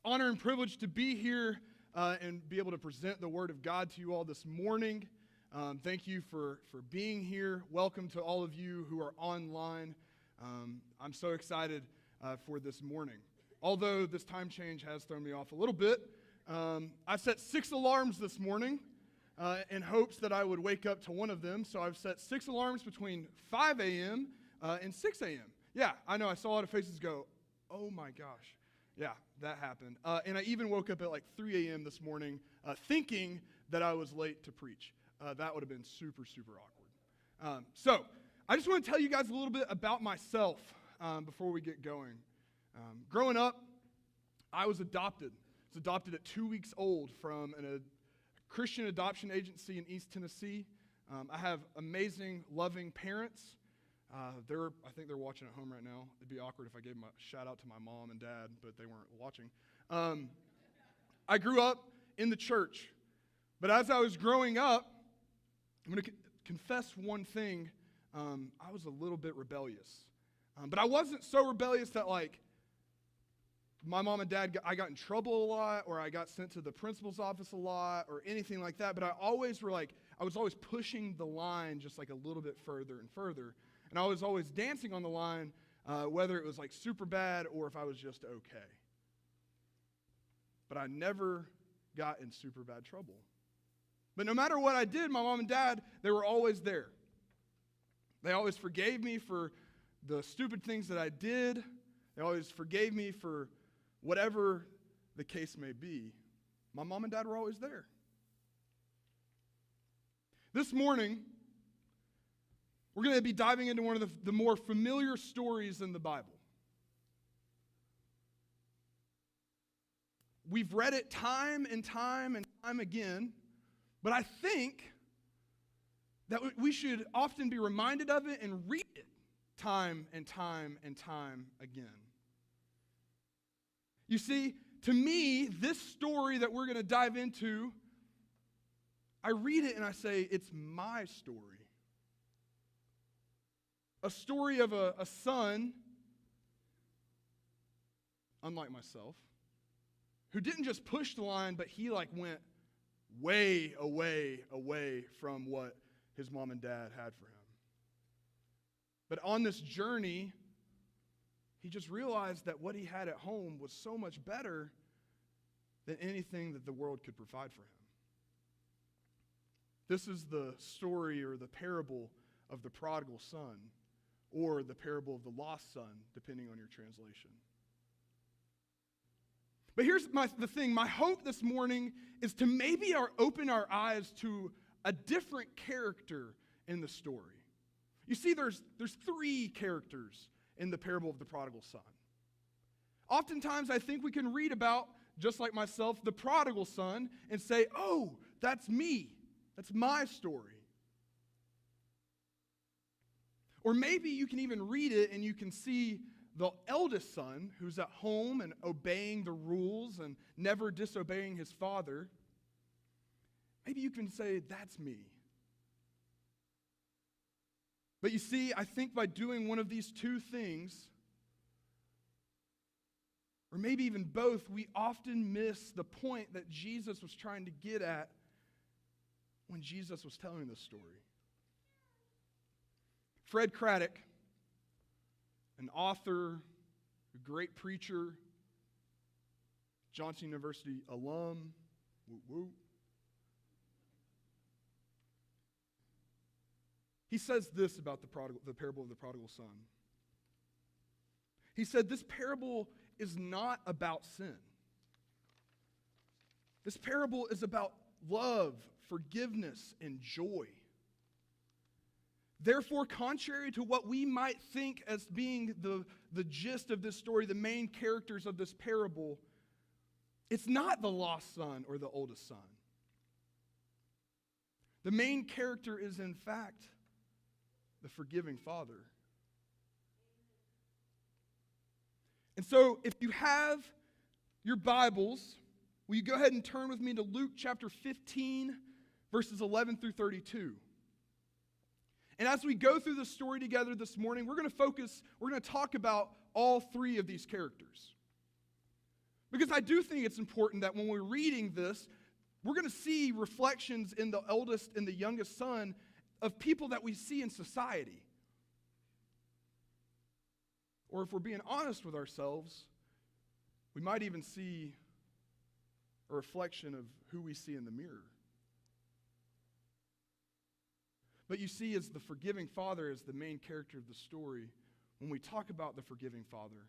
honor and privilege to be here and be able to present the Word of God to you all this morning. Thank you for being here. Welcome to all of you who are online. I'm so excited for this morning. Although this time change has thrown me off a little bit, I set 6 alarms this morning in hopes that I would wake up to one of them. So I've set 6 alarms between 5 a.m. And 6 a.m. Yeah, I know. I saw a lot of faces go, oh my gosh. Yeah, that happened. And I even woke up at like 3 a.m. this morning thinking that I was late to preach. That would have been super, super awkward. So I just want to tell you guys a little bit about myself before we get going. Growing up, I was adopted. I was adopted at 2 weeks old from a Christian adoption agency in East Tennessee. I have amazing, loving parents. I think they're watching at home right now. It'd be awkward if I gave them a shout out to my mom and dad, but they weren't watching. I grew up in the church, but as I was growing up, I'm going to confess one thing. I was a little bit rebellious, but I wasn't so rebellious that like my mom and dad, I got in trouble a lot, or I got sent to the principal's office a lot, or anything like that. But I was always pushing the line just like a little bit further and further. And I was always dancing on the line, whether it was like super bad or if I was just okay. But I never got in super bad trouble. But no matter what I did, my mom and dad, they were always there. They always forgave me for the stupid things that I did. They always forgave me for whatever the case may be. My mom and dad were always there. This morning, we're going to be diving into one of the more familiar stories in the Bible. We've read it time and time and time again, but I think that we should often be reminded of it and read it time and time and time again. You see, to me, this story that we're going to dive into, I read it and I say, it's my story. A story of a son, unlike myself, who didn't just push the line, but he like went way away from what his mom and dad had for him. But on this journey, he just realized that what he had at home was so much better than anything that the world could provide for him. This is the story or the parable of the prodigal son, or the parable of the lost son, depending on your translation. But here's the thing. My hope this morning is to maybe open our eyes to a different character in the story. You see, there's 3 characters in the parable of the prodigal son. Oftentimes, I think we can read about, just like myself, the prodigal son and say, oh, that's me. That's my story. Or maybe you can even read it and you can see the eldest son who's at home and obeying the rules and never disobeying his father. Maybe you can say, that's me. But you see, I think by doing one of these 2 things, or maybe even both, we often miss the point that Jesus was trying to get at when Jesus was telling this story. Fred Craddock, an author, a great preacher, Johnson University alum, woo woo. He says this about the parable of the prodigal son. He said, this parable is not about sin. This parable is about love, forgiveness, and joy. Therefore, contrary to what we might think as being the gist of this story, the main characters of this parable, it's not the lost son or the oldest son. The main character is, in fact, the forgiving father. And so, if you have your Bibles, will you go ahead and turn with me to Luke chapter 15, verses 11 through 32. And as we go through the story together this morning, we're going to talk about all 3 of these characters. Because I do think it's important that when we're reading this, we're going to see reflections in the eldest and the youngest son of people that we see in society. Or if we're being honest with ourselves, we might even see a reflection of who we see in the mirror. But you see, as the forgiving father is the main character of the story, when we talk about the forgiving father,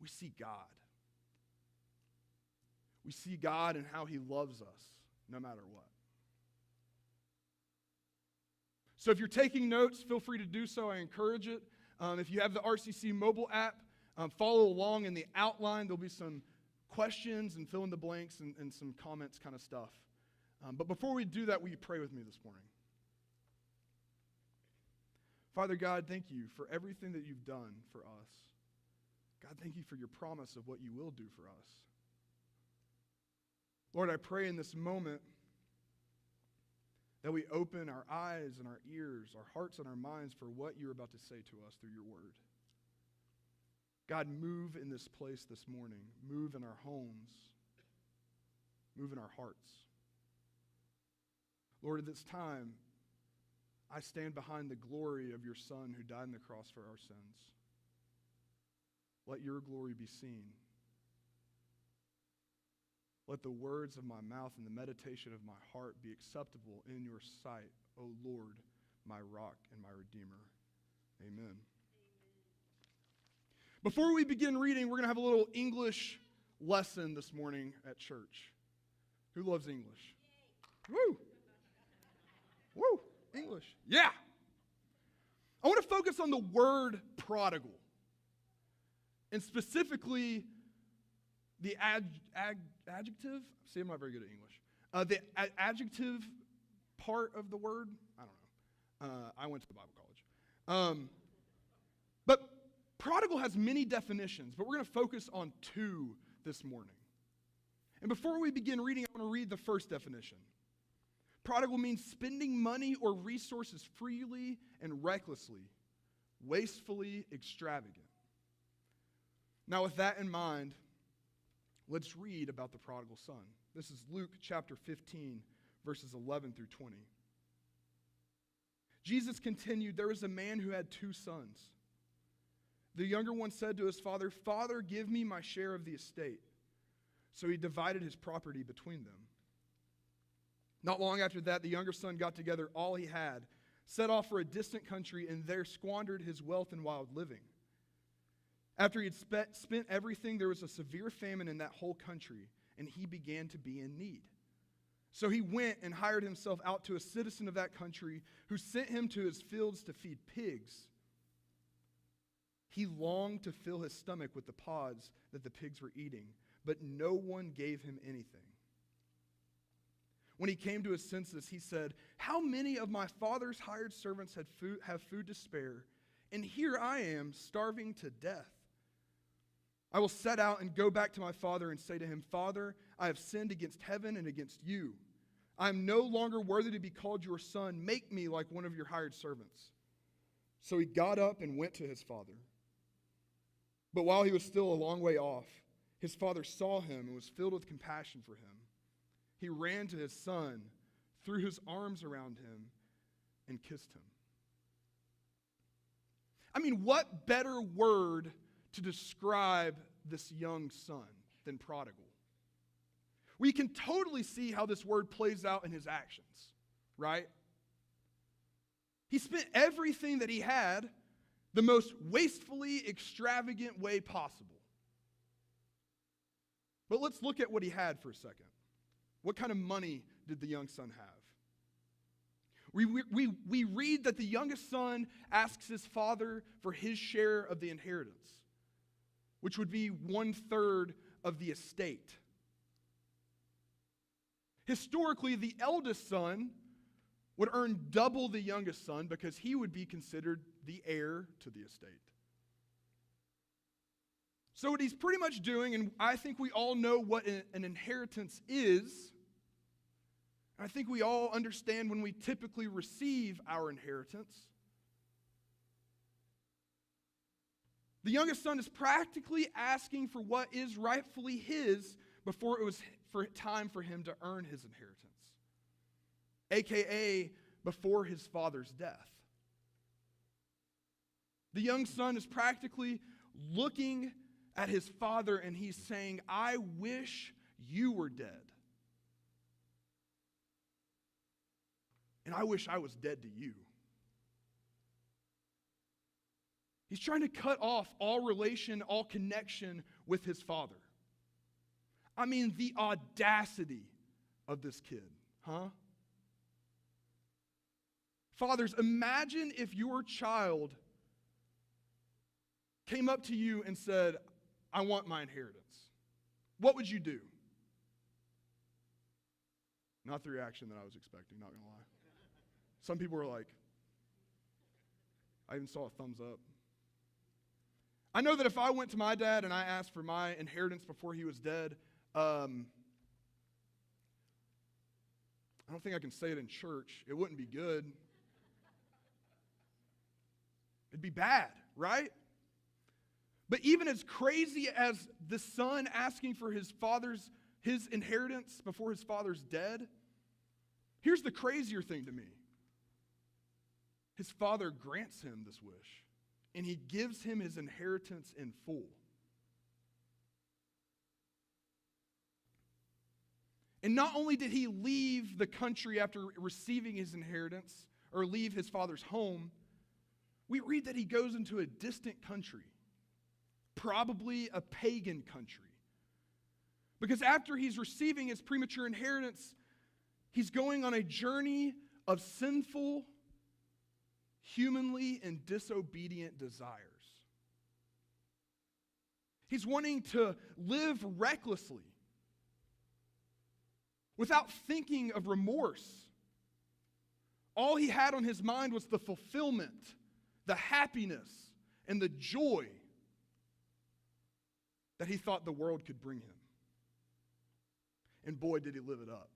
we see God. We see God and how he loves us no matter what. So if you're taking notes, feel free to do so. I encourage it. If you have the RCC mobile app, follow along in the outline. There'll be some questions and fill in the blanks and some comments kind of stuff. But before we do that, will you pray with me this morning? Father God, thank you for everything that you've done for us. God, thank you for your promise of what you will do for us. Lord, I pray in this moment that we open our eyes and our ears, our hearts and our minds for what you're about to say to us through your word. God, move in this place this morning. Move in our homes. Move in our hearts. Lord, at this time, I stand behind the glory of your Son who died on the cross for our sins. Let your glory be seen. Let the words of my mouth and the meditation of my heart be acceptable in your sight, O Lord, my rock and my redeemer. Amen. Before we begin reading, we're going to have a little English lesson this morning at church. Who loves English? Woo! Woo! English. Yeah! I want to focus on the word prodigal. And specifically, the adjective. See, I'm not very good at English. The adjective part of the word. I don't know. I went to the Bible college. But prodigal has many definitions, but we're going to focus on two this morning. And before we begin reading, I want to read the first definition. Prodigal means spending money or resources freely and recklessly, wastefully extravagant. Now, with that in mind, let's read about the prodigal son. This is Luke chapter 15, verses 11 through 20. Jesus continued, "There was a man who had 2 sons. The younger one said to his father, 'Father, give me my share of the estate.' So he divided his property between them. Not long after that, the younger son got together all he had, set off for a distant country, and there squandered his wealth in wild living. After he had spent everything, there was a severe famine in that whole country, and he began to be in need. So he went and hired himself out to a citizen of that country, who sent him to his fields to feed pigs. He longed to fill his stomach with the pods that the pigs were eating, but no one gave him anything. When he came to his senses, he said, 'How many of my father's hired servants have food to spare, and here I am starving to death? I will set out and go back to my father and say to him, Father, I have sinned against heaven and against you. I am no longer worthy to be called your son. Make me like one of your hired servants.' So he got up and went to his father. But while he was still a long way off, his father saw him and was filled with compassion for him. He ran to his son, threw his arms around him, and kissed him." I mean, what better word to describe this young son than prodigal? We can totally see how this word plays out in his actions, right? He spent everything that he had the most wastefully extravagant way possible. But let's look at what he had for a second. What kind of money did the young son have? We read that the youngest son asks his father for his share of the inheritance, which would be 1/3 of the estate. Historically, the eldest son would earn double the youngest son because he would be considered the heir to the estate. So what he's pretty much doing, and I think we all know what an inheritance is, I think we all understand when we typically receive our inheritance. The youngest son is practically asking for what is rightfully his before it was time for him to earn his inheritance, aka before his father's death. The young son is practically looking at his father and he's saying, I wish you were dead. And I wish I was dead to you. He's trying to cut off all relation, all connection with his father. I mean, the audacity of this kid, huh? Fathers, imagine if your child came up to you and said, I want my inheritance. What would you do? Not the reaction that I was expecting, not gonna lie. Some people were like, I even saw a thumbs up. I know that if I went to my dad and I asked for my inheritance before he was dead, I don't think I can say it in church. It wouldn't be good. It'd be bad, right? But even as crazy as the son asking for his inheritance before his father's dead, here's the crazier thing to me. His father grants him this wish, and he gives him his inheritance in full. And not only did he leave the country after receiving his inheritance, or leave his father's home, we read that he goes into a distant country, probably a pagan country. Because after he's receiving his premature inheritance, he's going on a journey of sinful, humanly and disobedient desires. He's wanting to live recklessly, without thinking of remorse. All he had on his mind was the fulfillment, the happiness, and the joy that he thought the world could bring him. And boy, did he live it up.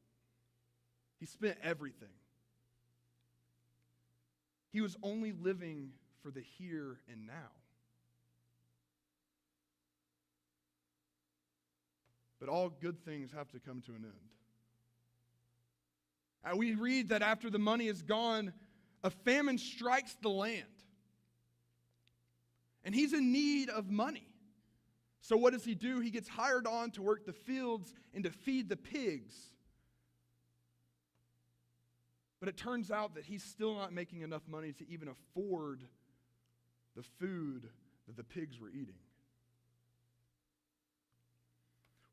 He spent everything. He was only living for the here and now. But all good things have to come to an end. And we read that after the money is gone, a famine strikes the land. And he's in need of money. So what does he do? He gets hired on to work the fields and to feed the pigs. But it turns out that he's still not making enough money to even afford the food that the pigs were eating.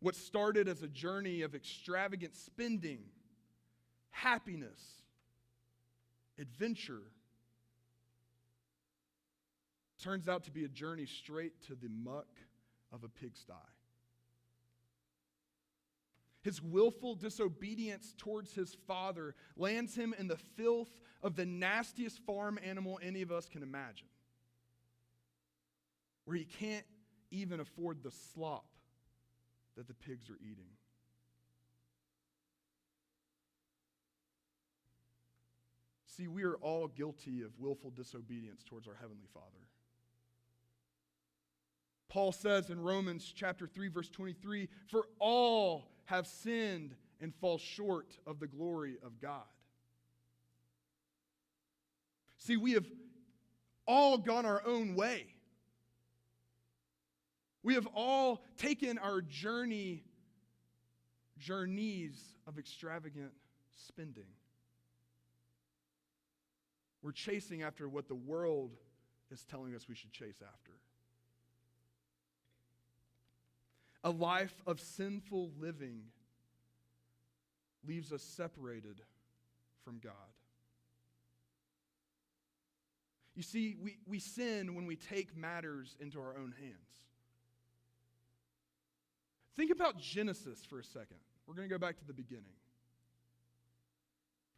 What started as a journey of extravagant spending, happiness, adventure, turns out to be a journey straight to the muck of a pigsty. His willful disobedience towards his father lands him in the filth of the nastiest farm animal any of us can imagine, where he can't even afford the slop that the pigs are eating. See, we are all guilty of willful disobedience towards our Heavenly Father. Paul says in Romans chapter 3, verse 23, "For all have sinned and fall short of the glory of God." See, we have all gone our own way. We have all taken our journeys of extravagant spending. We're chasing after what the world is telling us we should chase after. A life of sinful living leaves us separated from God. You see, we sin when we take matters into our own hands. Think about Genesis for a second. We're going to go back to the beginning.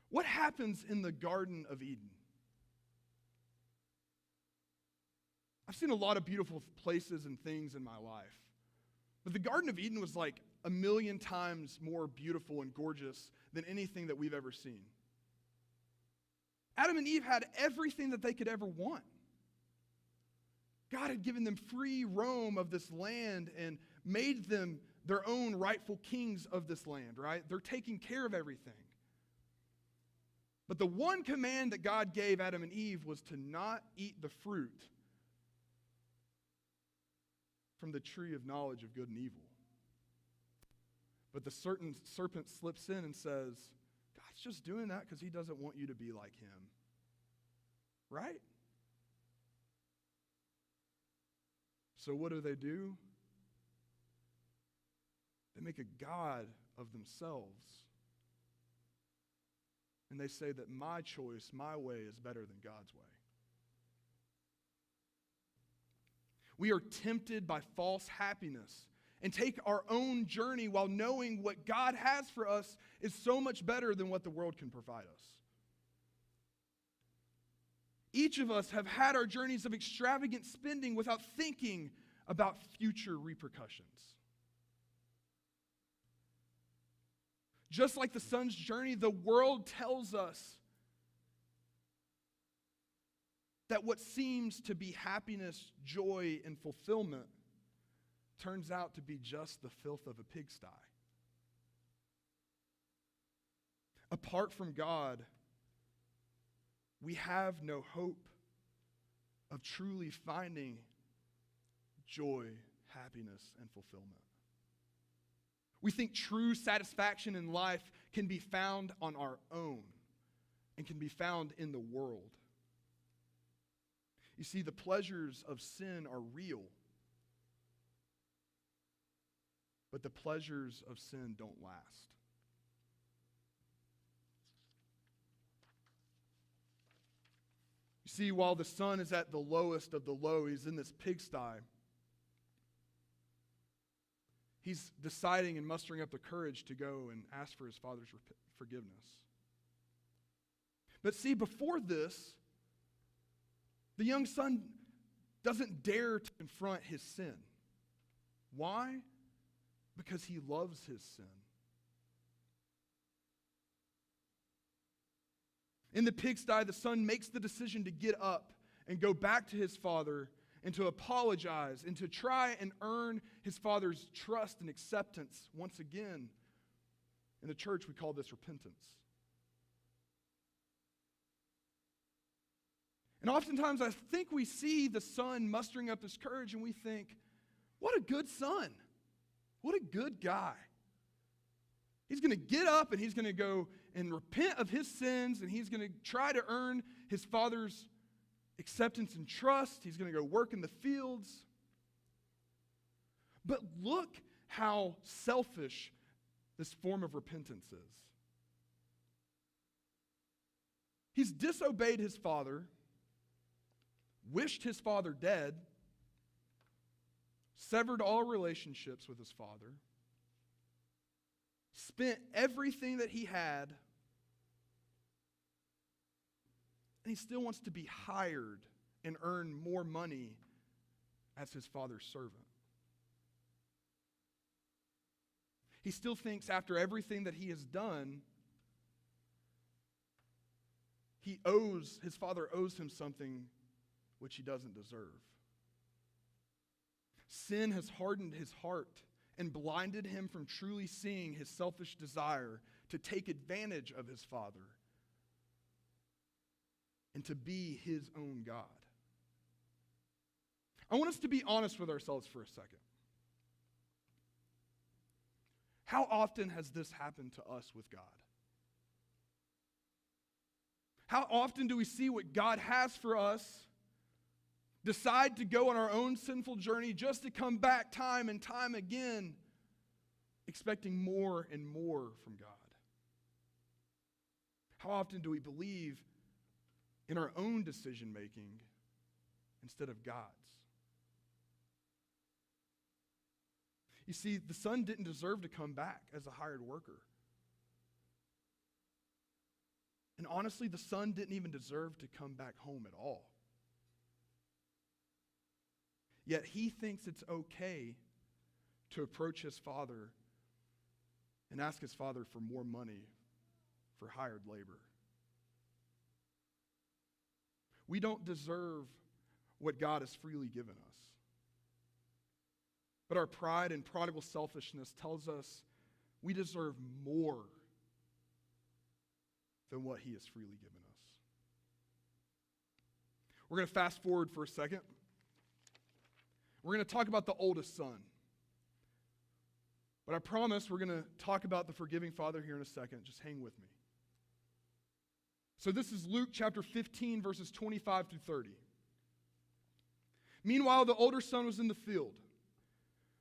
What happens in the Garden of Eden? I've seen a lot of beautiful places and things in my life. But the Garden of Eden was like 1,000,000 times more beautiful and gorgeous than anything that we've ever seen. Adam and Eve had everything that they could ever want. God had given them free roam of this land and made them their own rightful kings of this land, right? They're taking care of everything. But the one command that God gave Adam and Eve was to not eat the fruit from the tree of knowledge of good and evil. But the certain serpent slips in and says, God's just doing that because he doesn't want you to be like him. Right? So what do? They make a god of themselves. And they say that my choice, my way, is better than God's way. We are tempted by false happiness and take our own journey while knowing what God has for us is so much better than what the world can provide us. Each of us have had our journeys of extravagant spending without thinking about future repercussions. Just like the son's journey, the world tells us that what seems to be happiness, joy, and fulfillment turns out to be just the filth of a pigsty. Apart from God, we have no hope of truly finding joy, happiness, and fulfillment. We think true satisfaction in life can be found on our own and can be found in the world. You see, the pleasures of sin are real, but the pleasures of sin don't last. You see, while the son is at the lowest of the low, he's in this pigsty. He's deciding and mustering up the courage to go and ask for his father's forgiveness. But see, before this, the young son doesn't dare to confront his sin. Why? Because he loves his sin. In the pigsty, the son makes the decision to get up and go back to his father and to apologize and to try and earn his father's trust and acceptance once again. In the church, we call this repentance. And oftentimes I think we see the son mustering up his courage and we think, what a good son. What a good guy. He's going to get up and he's going to go and repent of his sins and he's going to try to earn his father's acceptance and trust. He's going to go work in the fields. But look how selfish this form of repentance is. He's disobeyed his father, wished his father dead, severed all relationships with his father, spent everything that he had, and he still wants to be hired and earn more money as his father's servant. He still thinks after everything that he has done, his father owes him something which he doesn't deserve. Sin has hardened his heart and blinded him from truly seeing his selfish desire to take advantage of his father and to be his own God. I want us to be honest with ourselves for a second. How often has this happened to us with God? How often do we see what God has for us, decide to go on our own sinful journey just to come back time and time again, expecting more and more from God? How often do we believe in our own decision making instead of God's? You see, the son didn't deserve to come back as a hired worker. And honestly, the son didn't even deserve to come back home at all. Yet he thinks it's okay to approach his father and ask his father for more money for hired labor. We don't deserve what God has freely given us. But our pride and prodigal selfishness tells us we deserve more than what he has freely given us. We're going to fast forward for a second. We're going to talk about the oldest son. But I promise we're going to talk about the forgiving father here in a second. Just hang with me. So this is Luke chapter 15, verses 25 through 30. Meanwhile, the older son was in the field.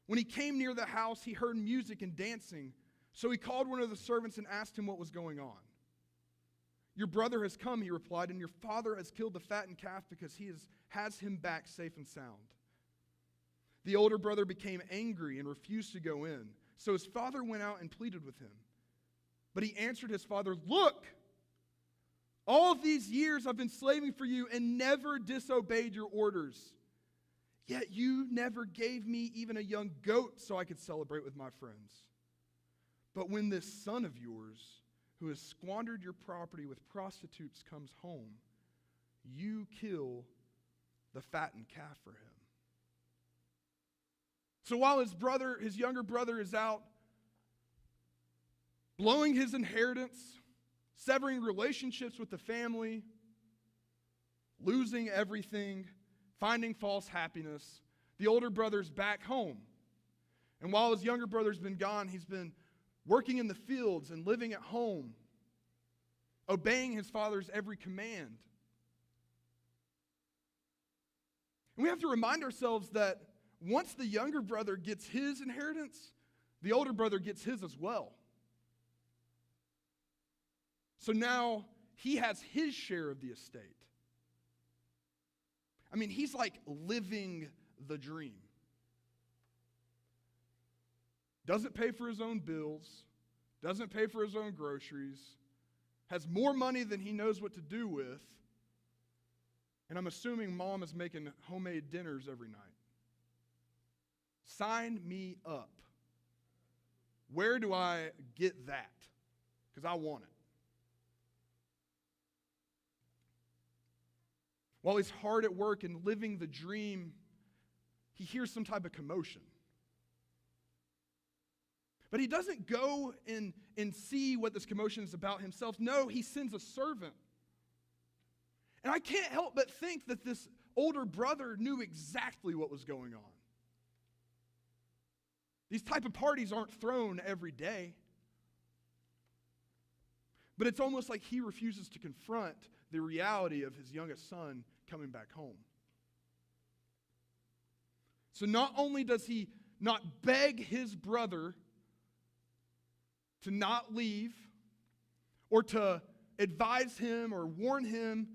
When he came near the house, he heard music and dancing. So he called one of the servants and asked him what was going on. Your brother has come, he replied, and your father has killed the fattened calf because he has him back safe and sound. The older brother became angry and refused to go in. So his father went out and pleaded with him. But he answered his father, look, all of these years I've been slaving for you and never disobeyed your orders. Yet you never gave me even a young goat so I could celebrate with my friends. But when this son of yours, who has squandered your property with prostitutes, comes home, you kill the fattened calf for him. So while his younger brother is out blowing his inheritance, severing relationships with the family, losing everything, finding false happiness, the older brother's back home. And while his younger brother's been gone, he's been working in the fields and living at home, obeying his father's every command. And we have to remind ourselves that once the younger brother gets his inheritance, the older brother gets his as well. So now he has his share of the estate. I mean, he's like living the dream. Doesn't pay for his own bills, doesn't pay for his own groceries, has more money than he knows what to do with, and I'm assuming mom is making homemade dinners every night. Sign me up. Where do I get that? Because I want it. While he's hard at work and living the dream, he hears some type of commotion. But he doesn't go and see what this commotion is about himself. No, he sends a servant. And I can't help but think that this older brother knew exactly what was going on. These type of parties aren't thrown every day. But it's almost like he refuses to confront the reality of his youngest son coming back home. So not only does he not beg his brother to not leave or to advise him or warn him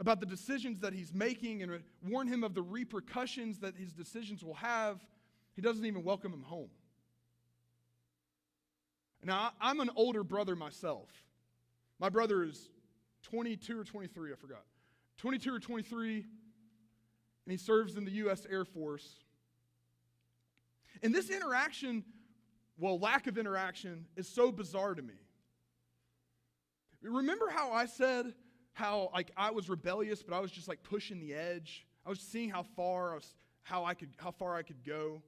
about the decisions that he's making and warn him of the repercussions that his decisions will have, he doesn't even welcome him home. Now, I'm an older brother myself. My brother is 22 or 23, I forgot. 22 or 23, and he serves in the U.S. Air Force. And this interaction, well, lack of interaction, is so bizarre to me. Remember how I said how I was rebellious, but I was just pushing the edge? I was seeing how far I could go.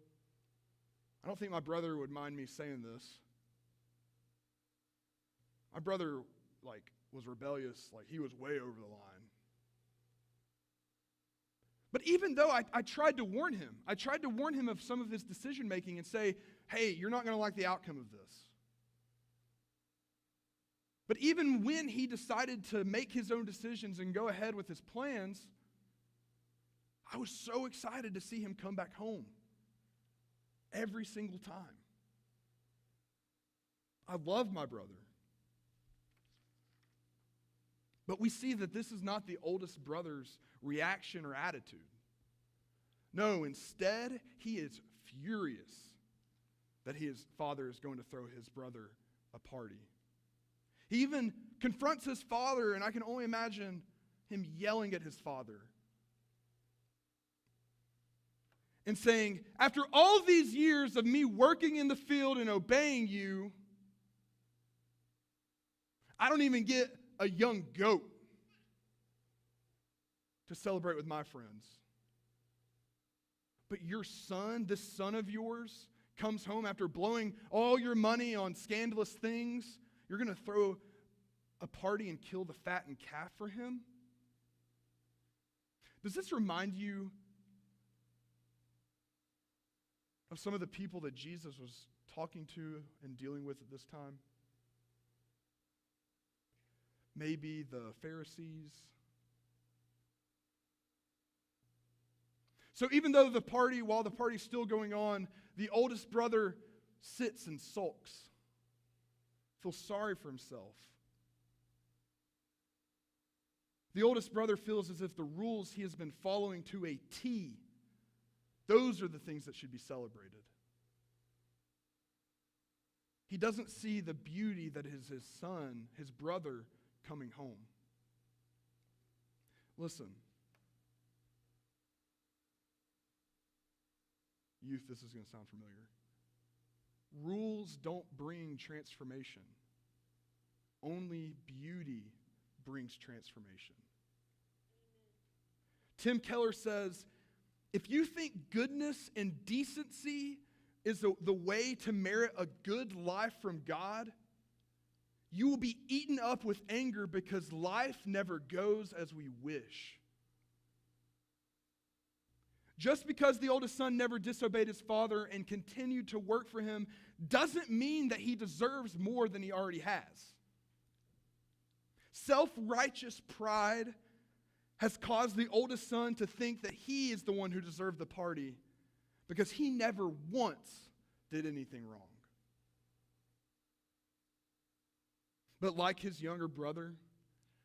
I don't think my brother would mind me saying this. My brother was rebellious, he was way over the line. But even though I tried to warn him of some of his decision making and say, hey, you're not going to like the outcome of this. But even when he decided to make his own decisions and go ahead with his plans, I was so excited to see him come back home every single time. I love my brother. But we see that this is not the oldest brother's reaction or attitude. No, instead, he is furious that his father is going to throw his brother a party. He even confronts his father, and I can only imagine him yelling at his father and saying, after all these years of me working in the field and obeying you, I don't even get a young goat to celebrate with my friends. But your son, this son of yours, comes home after blowing all your money on scandalous things. You're going to throw a party and kill the fattened calf for him? Does this remind you of some of the people that Jesus was talking to and dealing with at this time? Maybe the Pharisees. So even though while the party's still going on, the oldest brother sits and sulks, feels sorry for himself. The oldest brother feels as if the rules he has been following to a T, those are the things that should be celebrated. He doesn't see the beauty that is his son, his brother, coming home. Listen. Youth, this is going to sound familiar. Rules don't bring transformation. Only beauty brings transformation. Tim Keller says, if you think goodness and decency is the way to merit a good life from God, you will be eaten up with anger because life never goes as we wish. Just because the oldest son never disobeyed his father and continued to work for him doesn't mean that he deserves more than he already has. Self-righteous pride has caused the oldest son to think that he is the one who deserved the party because he never once did anything wrong. But like his younger brother,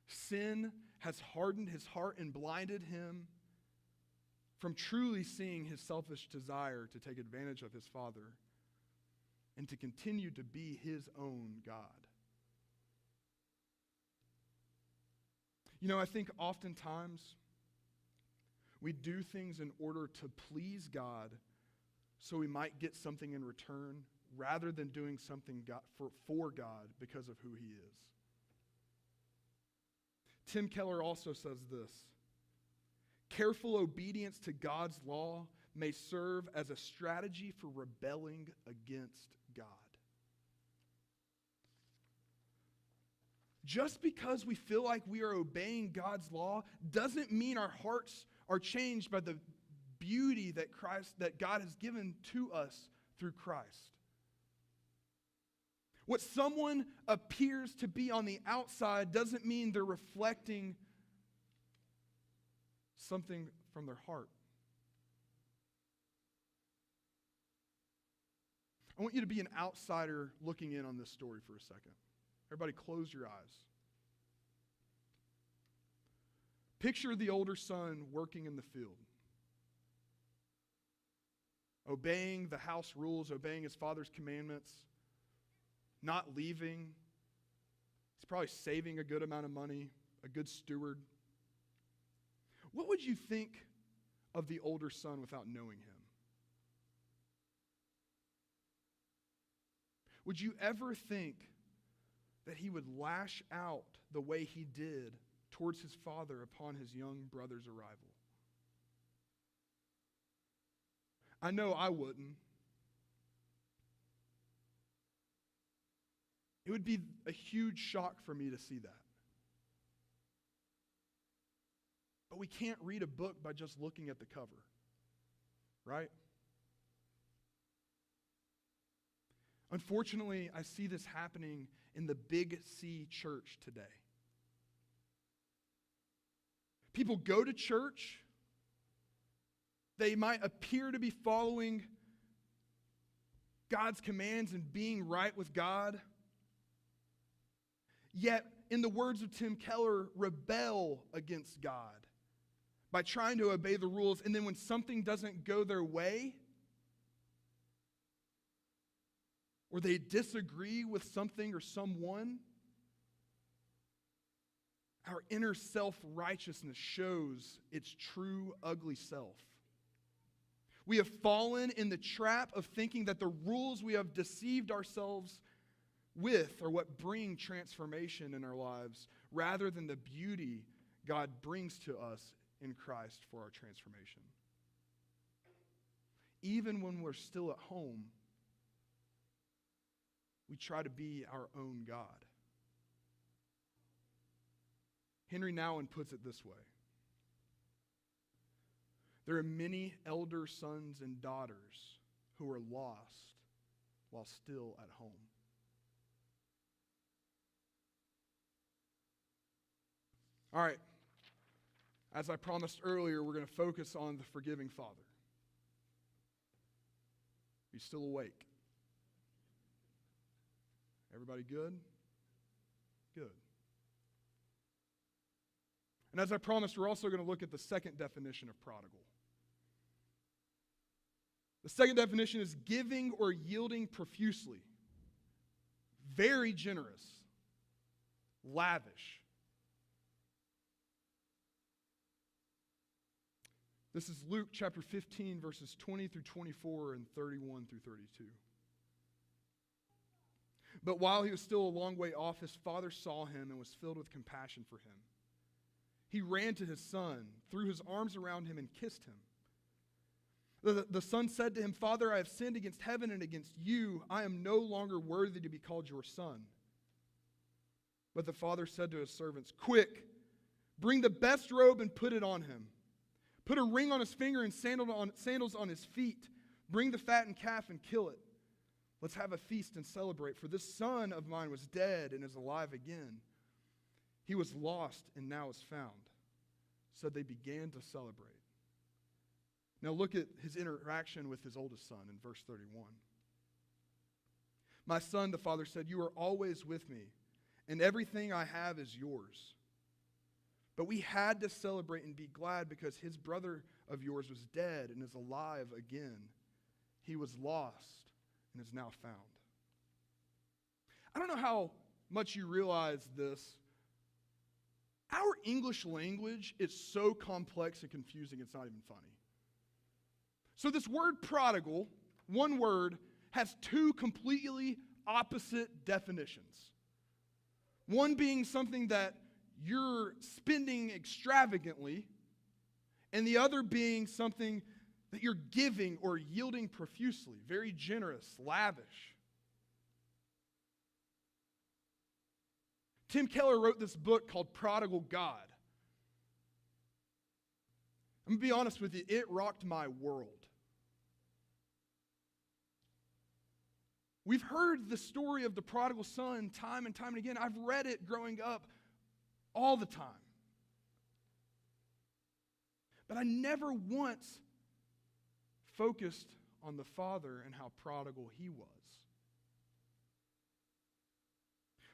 sin has hardened his heart and blinded him from truly seeing his selfish desire to take advantage of his father and to continue to be his own God. You know, I think oftentimes we do things in order to please God so we might get something in return rather than doing something for God because of who he is. Tim Keller also says this: careful obedience to God's law may serve as a strategy for rebelling against God. Just because we feel like we are obeying God's law doesn't mean our hearts are changed by the beauty that God has given to us through Christ. What someone appears to be on the outside doesn't mean they're reflecting something from their heart. I want you to be an outsider looking in on this story for a second. Everybody close your eyes. Picture the older son working in the field, obeying the house rules, obeying his father's commandments, not leaving. He's probably saving a good amount of money, a good steward. What would you think of the older son without knowing him? Would you ever think that he would lash out the way he did towards his father upon his young brother's arrival? I know I wouldn't. It would be a huge shock for me to see that. But we can't read a book by just looking at the cover, right? Unfortunately, I see this happening in the Big C church today. People go to church. They might appear to be following God's commands and being right with God. Yet, in the words of Tim Keller, rebel against God by trying to obey the rules. And then when something doesn't go their way, or they disagree with something or someone, our inner self-righteousness shows its true ugly self. We have fallen in the trap of thinking that the rules we have deceived ourselves with are what bring transformation in our lives, rather than the beauty God brings to us in Christ for our transformation. even when we're still at home, we try to be our own God. Henry Nouwen puts it this way: there are many elder sons and daughters who are lost while still at home. All right. As I promised earlier, we're going to focus on the forgiving Father. Are you still awake? Everybody good? Good. And as I promised, we're also going to look at the second definition of prodigal. The second definition is giving or yielding profusely, very generous, lavish. This is Luke chapter 15, verses 20 through 24 and 31 through 32. But while he was still a long way off, his father saw him and was filled with compassion for him. He ran to his son, threw his arms around him, and kissed him. The son said to him, "Father, I have sinned against heaven and against you. I am no longer worthy to be called your son." But the father said to his servants, "Quick, bring the best robe and put it on him. Put a ring on his finger and sandals on his feet. Bring the fattened calf and kill it. Let's have a feast and celebrate, for this son of mine was dead and is alive again. He was lost and now is found." So they began to celebrate. Now look at his interaction with his oldest son in verse 31. "My son," the father said, "you are always with me, and everything I have is yours. But we had to celebrate and be glad because his brother of yours was dead and is alive again. He was lost and is now found." I don't know how much you realize this. Our English language is so complex and confusing, it's not even funny. So this word prodigal, one word, has two completely opposite definitions. One being something that you're spending extravagantly, and the other being something that you're giving or yielding profusely, very generous, lavish. Tim Keller wrote this book called Prodigal God. I'm going to be honest with you, it rocked my world. We've heard the story of the prodigal son time and time and again. I've read it growing up all the time. But I never once focused on the father and how prodigal he was.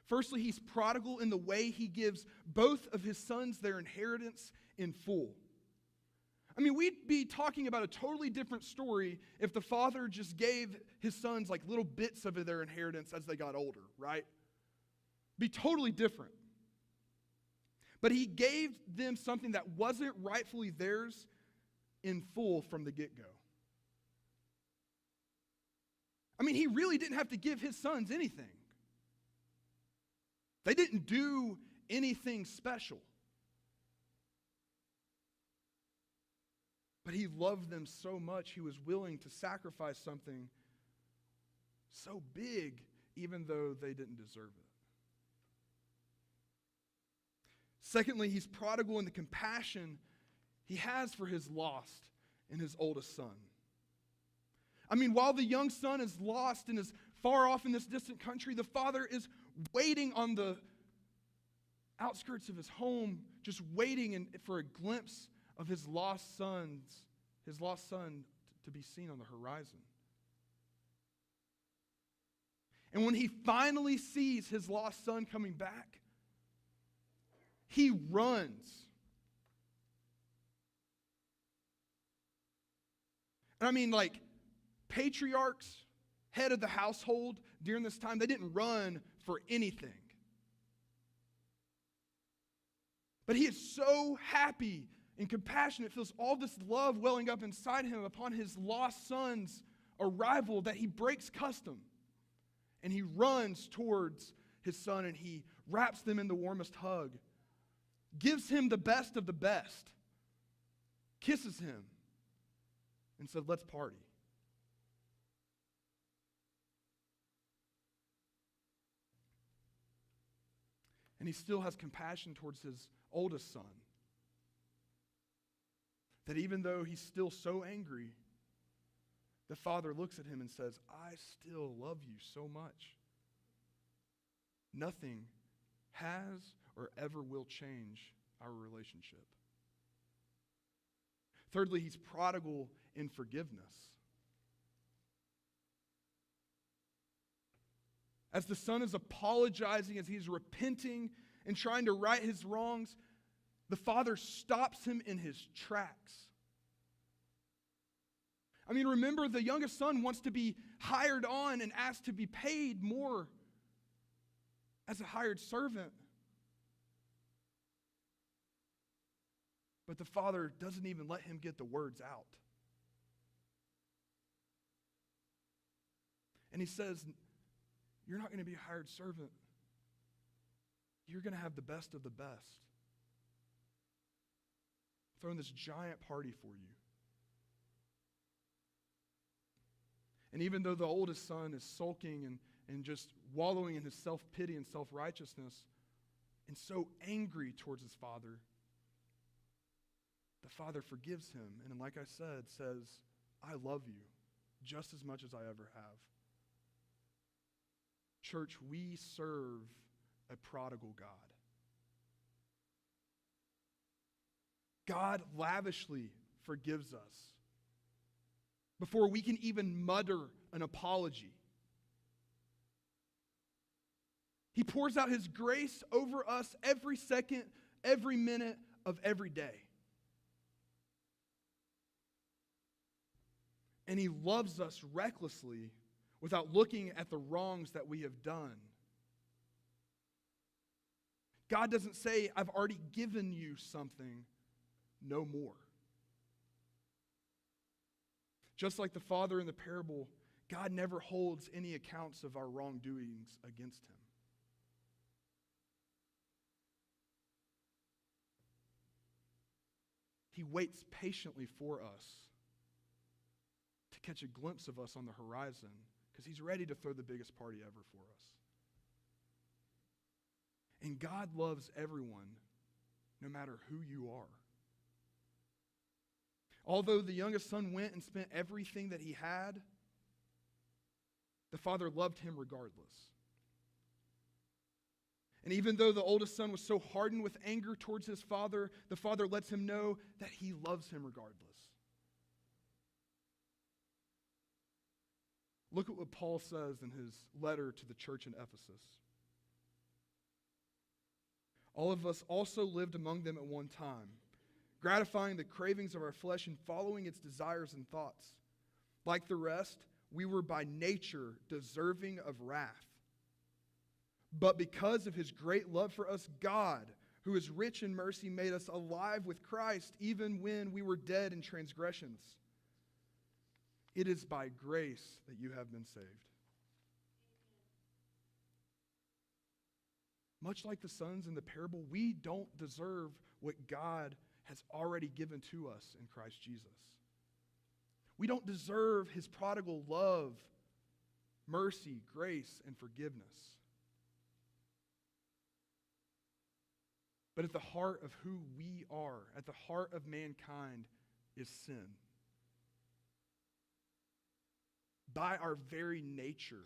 Firstly, he's prodigal in the way he gives both of his sons their inheritance in full. I mean, we'd be talking about a totally different story if the father just gave his sons like little bits of their inheritance as they got older, right? Be totally different. But he gave them something that wasn't rightfully theirs in full from the get-go. I mean, he really didn't have to give his sons anything. They didn't do anything special. But he loved them so much, he was willing to sacrifice something so big, even though they didn't deserve it. Secondly, he's prodigal in the compassion he has for his lost and his oldest son. I mean, while the young son is lost and is far off in this distant country, the father is waiting on the outskirts of his home, just waiting for a glimpse of his lost son to be seen on the horizon. And when he finally sees his lost son coming back, he runs. And I mean, like, patriarchs, head of the household during this time, they didn't run for anything. But he is so happy and compassionate, feels all this love welling up inside him upon his lost son's arrival that he breaks custom. And he runs towards his son and he wraps them in the warmest hug, gives him the best of the best, kisses him, and said, "Let's party." And he still has compassion towards his oldest son. That even though he's still so angry, the father looks at him and says, I still love you so much. Nothing has or ever will change our relationship. Thirdly, he's prodigal in forgiveness. As the son is apologizing, as he's repenting and trying to right his wrongs, the father stops him in his tracks. I mean, remember, the youngest son wants to be hired on and asked to be paid more as a hired servant. But the father doesn't even let him get the words out. And he says, you're not going to be a hired servant. You're going to have the best of the best. I'm throwing this giant party for you. And even though the oldest son is sulking and just wallowing in his self-pity and self-righteousness and so angry towards his father, the father forgives him and, like I said, says, I love you just as much as I ever have. Church, we serve a prodigal God. God lavishly forgives us before we can even mutter an apology. He pours out his grace over us every second, every minute of every day. And he loves us recklessly without looking at the wrongs that we have done. God doesn't say, I've already given you something, no more. Just like the father in the parable, God never holds any accounts of our wrongdoings against him. He waits patiently for us to catch a glimpse of us on the horizon because he's ready to throw the biggest party ever for us. And God loves everyone, no matter who you are. Although the youngest son went and spent everything that he had, the father loved him regardless. And even though the oldest son was so hardened with anger towards his father, the father lets him know that he loves him regardless. Look at what Paul says in his letter to the church in Ephesus. All of us also lived among them at one time, gratifying the cravings of our flesh and following its desires and thoughts. Like the rest, we were by nature deserving of wrath. But because of his great love for us, God, who is rich in mercy, made us alive with Christ even when we were dead in transgressions. It is by grace that you have been saved. Much like the sons in the parable, we don't deserve what God has already given to us in Christ Jesus. We don't deserve his prodigal love, mercy, grace, and forgiveness. But at the heart of who we are, at the heart of mankind, is sin. By our very nature,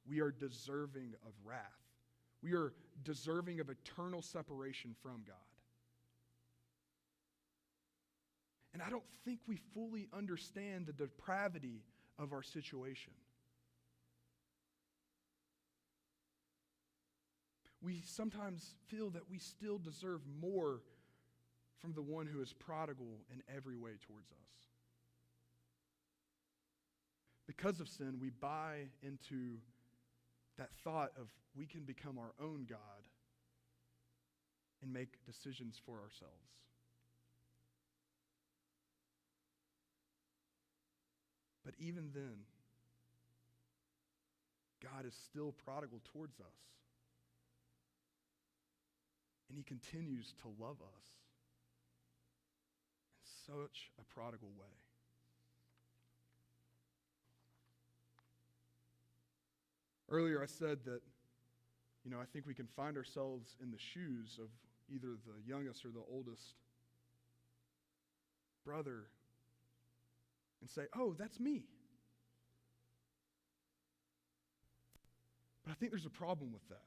we are deserving of wrath. We are deserving of eternal separation from God. And I don't think we fully understand the depravity of our situation. We sometimes feel that we still deserve more from the one who is prodigal in every way towards us. Because of sin, we buy into that thought of we can become our own God and make decisions for ourselves. But even then, God is still prodigal towards us. And he continues to love us in such a prodigal way. Earlier I said that I think we can find ourselves in the shoes of either the youngest or the oldest brother and say, oh, that's me. But I think there's a problem with that.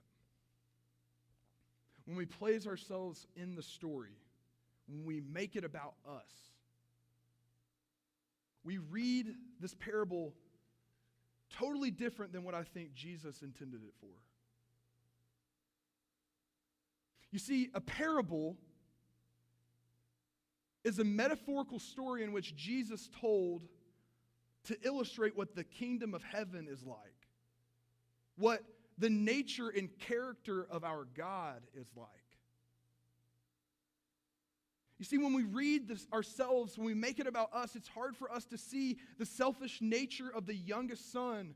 When we place ourselves in the story, when we make it about us, we read this parable totally different than what I think Jesus intended it for. You see, a parable is a metaphorical story in which Jesus told to illustrate what the kingdom of heaven is like, what the nature and character of our God is like. You see, when we read this ourselves, when we make it about us, it's hard for us to see the selfish nature of the youngest son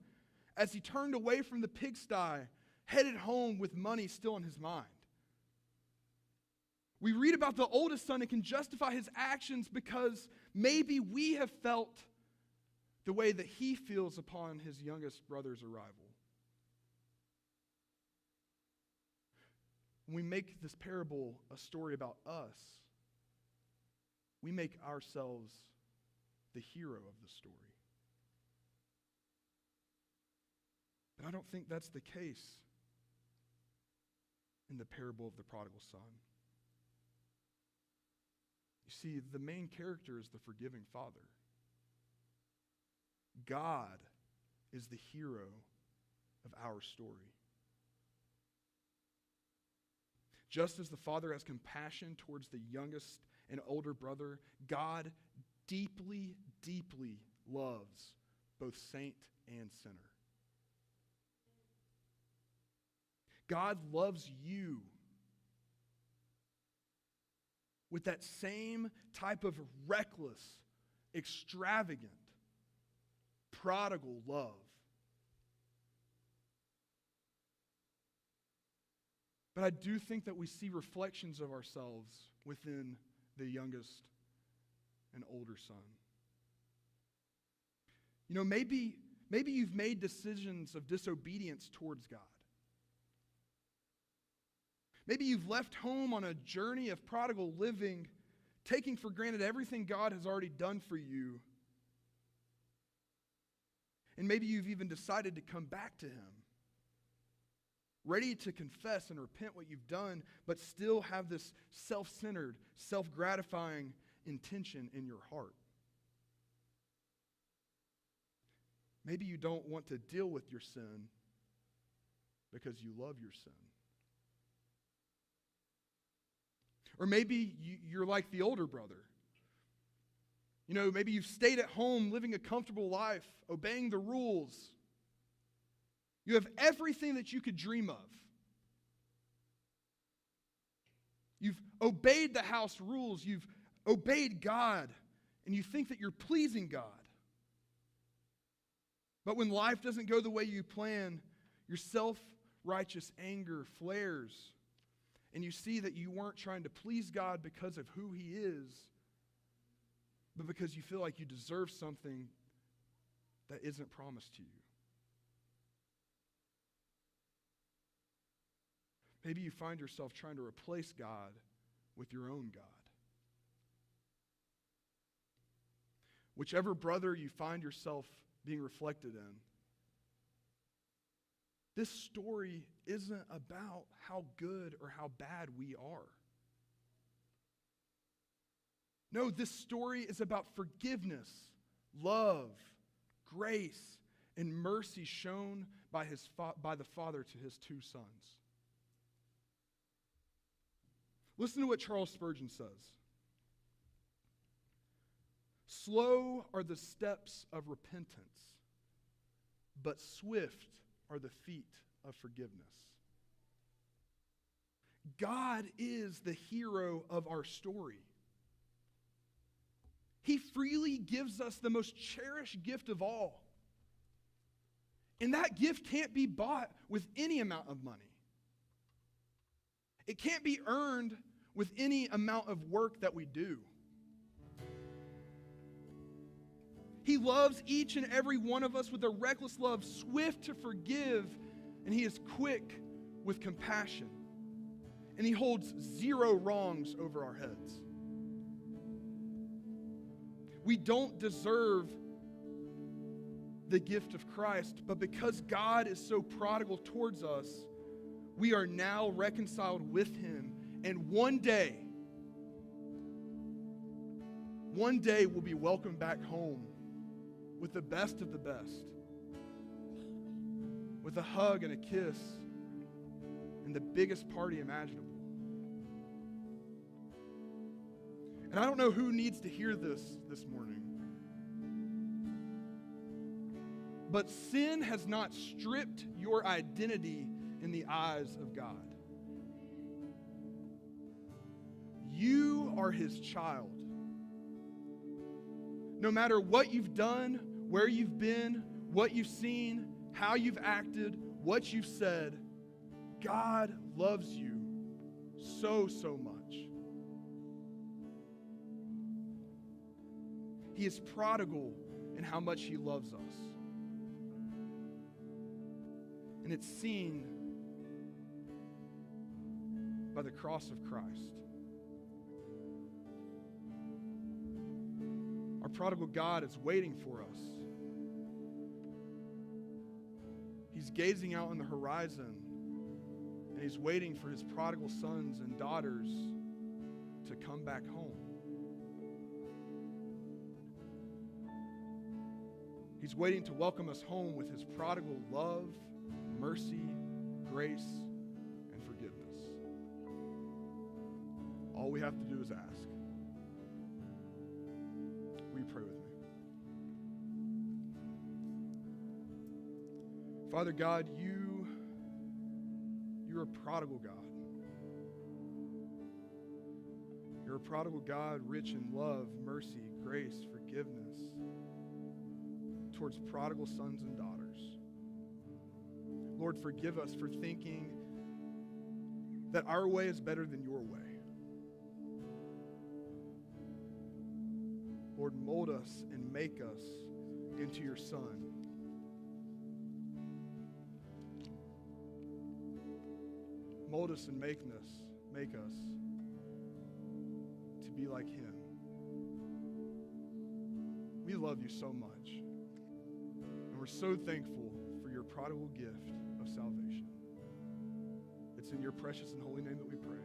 as he turned away from the pigsty, headed home with money still in his mind. We read about the oldest son and can justify his actions because maybe we have felt the way that he feels upon his youngest brother's arrival. When we make this parable a story about us, we make ourselves the hero of the story. But I don't think that's the case in the parable of the prodigal son. You see, the main character is the forgiving father. God is the hero of our story. Just as the father has compassion towards the youngest and older brother, God deeply, deeply loves both saint and sinner. God loves you with that same type of reckless, extravagant, prodigal love. But I do think that we see reflections of ourselves within the youngest and older son. Maybe you've made decisions of disobedience towards God. Maybe you've left home on a journey of prodigal living, taking for granted everything God has already done for you. And maybe you've even decided to come back to him, ready to confess and repent what you've done, but still have this self-centered, self-gratifying intention in your heart. Maybe you don't want to deal with your sin because you love your sin. Or maybe you're like the older brother. Maybe you've stayed at home living a comfortable life, obeying the rules. You have everything that you could dream of. You've obeyed the house rules. You've obeyed God. And you think that you're pleasing God. But when life doesn't go the way you plan, your self-righteous anger flares. And you see that you weren't trying to please God because of who he is, but because you feel like you deserve something that isn't promised to you. Maybe you find yourself trying to replace God with your own God. Whichever brother you find yourself being reflected in, this story isn't about how good or how bad we are. No, this story is about forgiveness, love, grace, and mercy shown by the Father to his two sons. Listen to what Charles Spurgeon says. Slow are the steps of repentance, but swift are the feet of forgiveness. God is the hero of our story. He freely gives us the most cherished gift of all. And that gift can't be bought with any amount of money. It can't be earned with any amount of work that we do. He loves each and every one of us with a reckless love, swift to forgive, and he is quick with compassion, and he holds zero wrongs over our heads. We don't deserve the gift of Christ, but because God is so prodigal towards us, we are now reconciled with him, and one day we'll be welcomed back home with the best of the best, with a hug and a kiss and the biggest party imaginable. And I don't know who needs to hear this morning, but sin has not stripped your identity in the eyes of God. You are his child. No matter what you've done, where you've been, what you've seen, how you've acted, what you've said, God loves you so, so much. He is prodigal in how much he loves us. And it's seen by the cross of Christ. Our prodigal God is waiting for us. He's gazing out on the horizon, and he's waiting for his prodigal sons and daughters to come back home. He's waiting to welcome us home with his prodigal love, mercy, grace, and forgiveness. All we have to do is ask. Will you pray with me? Father God, you're a prodigal God. You're a prodigal God, rich in love, mercy, grace, forgiveness towards prodigal sons and daughters. Lord, forgive us for thinking that our way is better than your way. Lord, mold us and make us into your Son. Mold us and make us to be like him. We love you so much. And we're so thankful for your prodigal gift of salvation. It's in your precious and holy name that we pray.